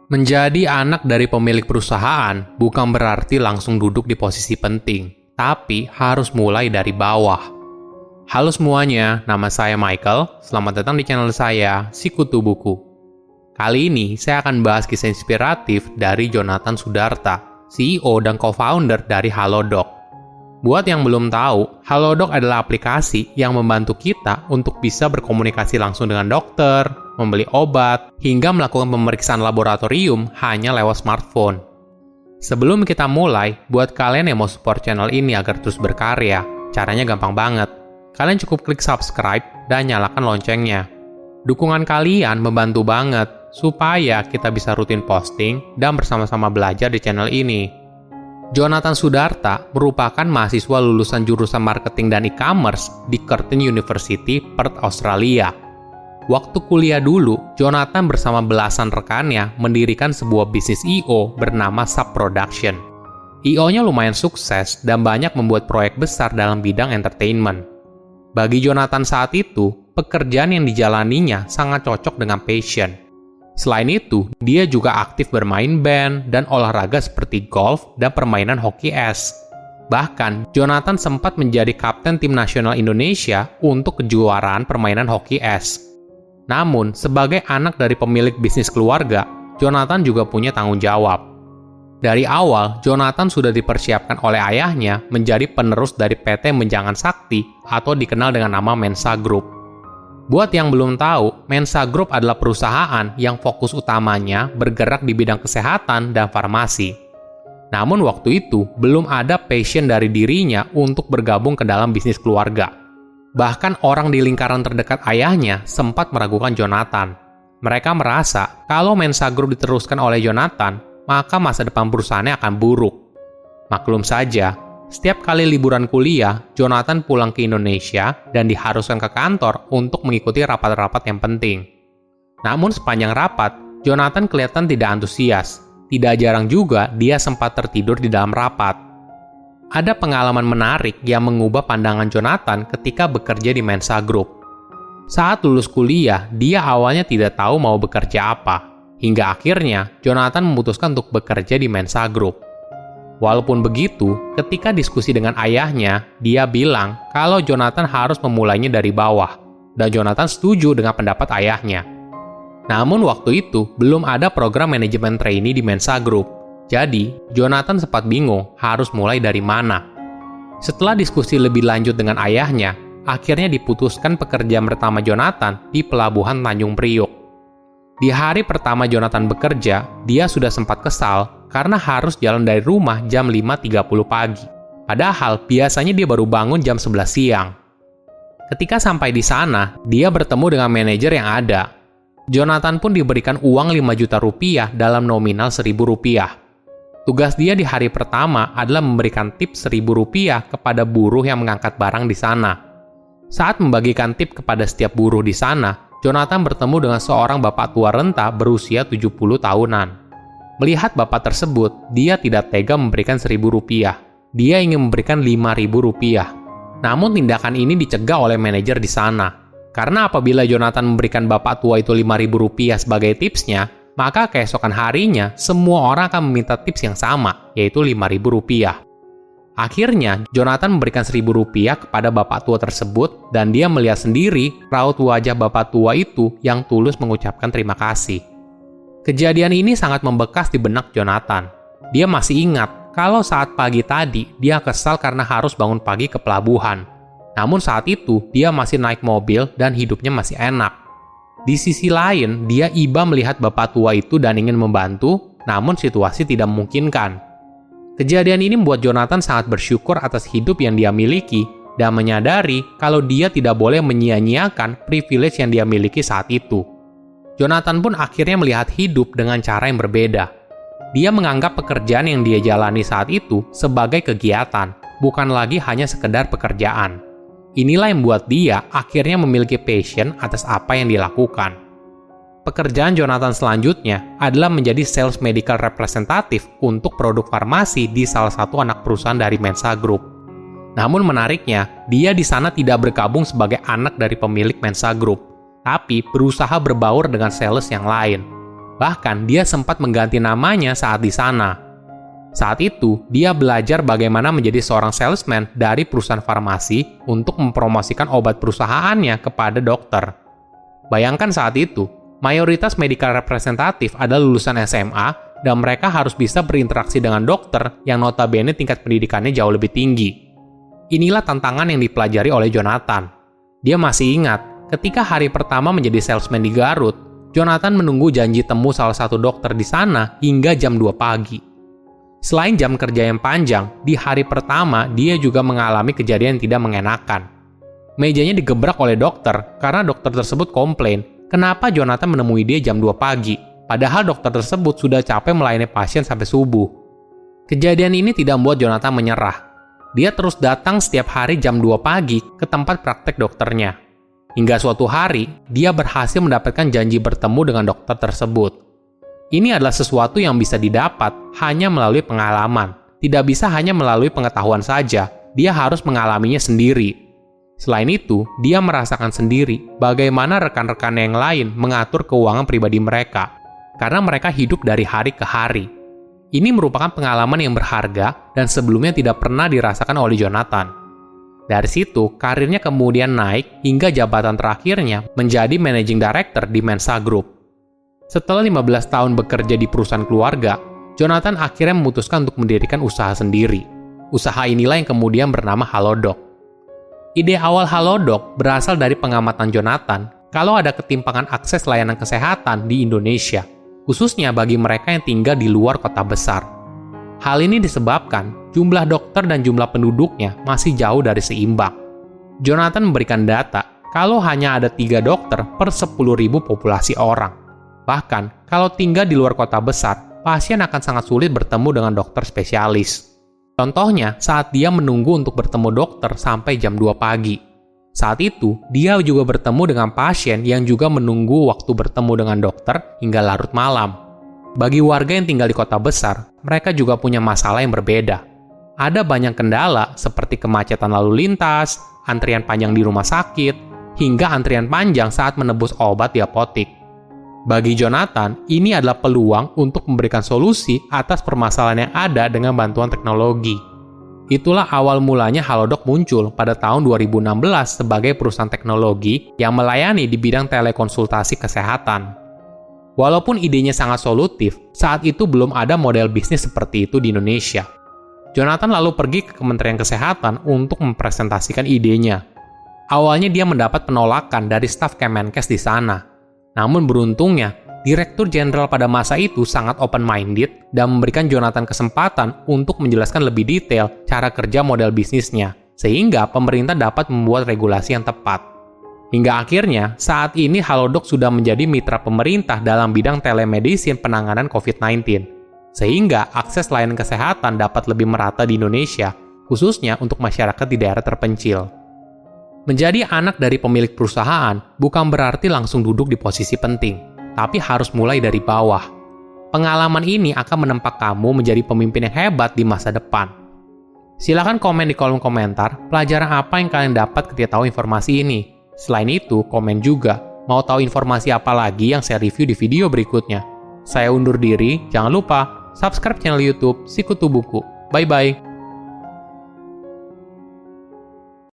Menjadi anak dari pemilik perusahaan bukan berarti langsung duduk di posisi penting, tapi harus mulai dari bawah. Halo semuanya, nama saya Michael. Selamat datang di channel saya, Sikutu Buku. Kali ini saya akan bahas kisah inspiratif dari Jonathan Sudarta, CEO dan co-founder dari Halodoc. Buat yang belum tahu, Halodoc adalah aplikasi yang membantu kita untuk bisa berkomunikasi langsung dengan dokter, membeli obat, hingga melakukan pemeriksaan laboratorium hanya lewat smartphone. Sebelum kita mulai, buat kalian yang mau support channel ini agar terus berkarya, caranya gampang banget. Kalian cukup klik subscribe dan nyalakan loncengnya. Dukungan kalian membantu banget supaya kita bisa rutin posting dan bersama-sama belajar di channel ini. Jonathan Sudarta merupakan mahasiswa lulusan jurusan marketing dan e-commerce di Curtin University, Perth, Australia. Waktu kuliah dulu, Jonathan bersama belasan rekannya mendirikan sebuah bisnis I.O. bernama Sub Production. I.O.-nya lumayan sukses dan banyak membuat proyek besar dalam bidang entertainment. Bagi Jonathan saat itu, pekerjaan yang dijalaninya sangat cocok dengan passion. Selain itu, dia juga aktif bermain band dan olahraga seperti golf dan permainan hoki es. Bahkan, Jonathan sempat menjadi kapten tim nasional Indonesia untuk kejuaraan permainan hoki es. Namun, sebagai anak dari pemilik bisnis keluarga, Jonathan juga punya tanggung jawab. Dari awal, Jonathan sudah dipersiapkan oleh ayahnya menjadi penerus dari PT Menjangan Sakti atau dikenal dengan nama Mensa Group. Buat yang belum tahu, Mensa Group adalah perusahaan yang fokus utamanya bergerak di bidang kesehatan dan farmasi. Namun waktu itu, belum ada passion dari dirinya untuk bergabung ke dalam bisnis keluarga. Bahkan orang di lingkaran terdekat ayahnya sempat meragukan Jonathan. Mereka merasa kalau Mensa Group diteruskan oleh Jonathan, maka masa depan perusahaannya akan buruk. Maklum saja, setiap kali liburan kuliah, Jonathan pulang ke Indonesia dan diharuskan ke kantor untuk mengikuti rapat-rapat yang penting. Namun sepanjang rapat, Jonathan kelihatan tidak antusias. Tidak jarang juga dia sempat tertidur di dalam rapat. Ada pengalaman menarik yang mengubah pandangan Jonathan ketika bekerja di Mensa Group. Saat lulus kuliah, dia awalnya tidak tahu mau bekerja apa. Hingga akhirnya, Jonathan memutuskan untuk bekerja di Mensa Group. Walaupun begitu, ketika diskusi dengan ayahnya, dia bilang kalau Jonathan harus memulainya dari bawah. Dan Jonathan setuju dengan pendapat ayahnya. Namun waktu itu, belum ada program manajemen trainee di Mensa Group. Jadi, Jonathan sempat bingung harus mulai dari mana. Setelah diskusi lebih lanjut dengan ayahnya, akhirnya diputuskan pekerjaan pertama Jonathan di Pelabuhan Tanjung Priok. Di hari pertama Jonathan bekerja, dia sudah sempat kesal karena harus jalan dari rumah jam 5.30 pagi. Padahal biasanya dia baru bangun jam 11 siang. Ketika sampai di sana, dia bertemu dengan manajer yang ada. Jonathan pun diberikan uang 5 juta rupiah dalam nominal 1.000 rupiah. Tugas dia di hari pertama adalah memberikan tips 1.000 rupiah kepada buruh yang mengangkat barang di sana. Saat membagikan tip kepada setiap buruh di sana, Jonathan bertemu dengan seorang bapak tua renta berusia 70 tahunan. Melihat bapak tersebut, dia tidak tega memberikan 1.000 rupiah. Dia ingin memberikan 5.000 rupiah. Namun tindakan ini dicegah oleh manajer di sana. Karena apabila Jonathan memberikan bapak tua itu 5.000 rupiah sebagai tipsnya, maka keesokan harinya, semua orang akan meminta tips yang sama, yaitu 5.000 rupiah. Akhirnya, Jonathan memberikan 1.000 rupiah kepada bapak tua tersebut, dan dia melihat sendiri raut wajah bapak tua itu yang tulus mengucapkan terima kasih. Kejadian ini sangat membekas di benak Jonathan. Dia masih ingat kalau saat pagi tadi, dia kesal karena harus bangun pagi ke pelabuhan. Namun saat itu, dia masih naik mobil dan hidupnya masih enak. Di sisi lain, dia iba melihat bapak tua itu dan ingin membantu, namun situasi tidak memungkinkan. Kejadian ini membuat Jonathan sangat bersyukur atas hidup yang dia miliki dan menyadari kalau dia tidak boleh menyia-nyiakan privilege yang dia miliki saat itu. Jonathan pun akhirnya melihat hidup dengan cara yang berbeda. Dia menganggap pekerjaan yang dia jalani saat itu sebagai kegiatan, bukan lagi hanya sekedar pekerjaan. Inilah yang membuat dia akhirnya memiliki passion atas apa yang dilakukan. Pekerjaan Jonathan selanjutnya adalah menjadi sales medical representative untuk produk farmasi di salah satu anak perusahaan dari Mensa Group. Namun menariknya, dia di sana tidak bergabung sebagai anak dari pemilik Mensa Group, tapi berusaha berbaur dengan sales yang lain. Bahkan dia sempat mengganti namanya saat di sana. Saat itu, dia belajar bagaimana menjadi seorang salesman dari perusahaan farmasi untuk mempromosikan obat perusahaannya kepada dokter. Bayangkan saat itu, mayoritas medical representatif adalah lulusan SMA dan mereka harus bisa berinteraksi dengan dokter yang notabene tingkat pendidikannya jauh lebih tinggi. Inilah tantangan yang dipelajari oleh Jonathan. Dia masih ingat, ketika hari pertama menjadi salesman di Garut, Jonathan menunggu janji temu salah satu dokter di sana hingga jam 2 pagi. Selain jam kerja yang panjang, di hari pertama dia juga mengalami kejadian yang tidak mengenakan. Mejanya digebrak oleh dokter karena dokter tersebut komplain kenapa Jonathan menemui dia jam 2 pagi, padahal dokter tersebut sudah capek melayani pasien sampai subuh. Kejadian ini tidak membuat Jonathan menyerah. Dia terus datang setiap hari jam 2 pagi ke tempat praktek dokternya. Hingga suatu hari, dia berhasil mendapatkan janji bertemu dengan dokter tersebut. Ini adalah sesuatu yang bisa didapat hanya melalui pengalaman. Tidak bisa hanya melalui pengetahuan saja, dia harus mengalaminya sendiri. Selain itu, dia merasakan sendiri bagaimana rekan-rekannya yang lain mengatur keuangan pribadi mereka, karena mereka hidup dari hari ke hari. Ini merupakan pengalaman yang berharga dan sebelumnya tidak pernah dirasakan oleh Jonathan. Dari situ, karirnya kemudian naik hingga jabatan terakhirnya menjadi Managing Director di Mensa Group. Setelah 15 tahun bekerja di perusahaan keluarga, Jonathan akhirnya memutuskan untuk mendirikan usaha sendiri. Usaha inilah yang kemudian bernama Halodoc. Ide awal Halodoc berasal dari pengamatan Jonathan kalau ada ketimpangan akses layanan kesehatan di Indonesia, khususnya bagi mereka yang tinggal di luar kota besar. Hal ini disebabkan jumlah dokter dan jumlah penduduknya masih jauh dari seimbang. Jonathan memberikan data kalau hanya ada 3 dokter per 10.000 populasi orang. Bahkan, kalau tinggal di luar kota besar, pasien akan sangat sulit bertemu dengan dokter spesialis. Contohnya, saat dia menunggu untuk bertemu dokter sampai jam 2 pagi. Saat itu, dia juga bertemu dengan pasien yang juga menunggu waktu bertemu dengan dokter hingga larut malam. Bagi warga yang tinggal di kota besar, mereka juga punya masalah yang berbeda. Ada banyak kendala seperti kemacetan lalu lintas, antrian panjang di rumah sakit, hingga antrian panjang saat menebus obat di apotik. Bagi Jonathan, ini adalah peluang untuk memberikan solusi atas permasalahan yang ada dengan bantuan teknologi. Itulah awal mulanya Halodoc muncul pada tahun 2016 sebagai perusahaan teknologi yang melayani di bidang telekonsultasi kesehatan. Walaupun idenya sangat solutif, saat itu belum ada model bisnis seperti itu di Indonesia. Jonathan lalu pergi ke Kementerian Kesehatan untuk mempresentasikan idenya. Awalnya dia mendapat penolakan dari staf Kemenkes di sana. Namun beruntungnya, Direktur Jenderal pada masa itu sangat open-minded dan memberikan Jonathan kesempatan untuk menjelaskan lebih detail cara kerja model bisnisnya, sehingga pemerintah dapat membuat regulasi yang tepat. Hingga akhirnya, saat ini Halodoc sudah menjadi mitra pemerintah dalam bidang telemedicine penanganan COVID-19, sehingga akses layanan kesehatan dapat lebih merata di Indonesia, khususnya untuk masyarakat di daerah terpencil. Menjadi anak dari pemilik perusahaan bukan berarti langsung duduk di posisi penting, tapi harus mulai dari bawah. Pengalaman ini akan menempa kamu menjadi pemimpin yang hebat di masa depan. Silahkan komen di kolom komentar pelajaran apa yang kalian dapat ketika tahu informasi ini. Selain itu, komen juga mau tahu informasi apa lagi yang saya review di video berikutnya. Saya undur diri, jangan lupa subscribe channel YouTube Sikutu Buku. Bye-bye.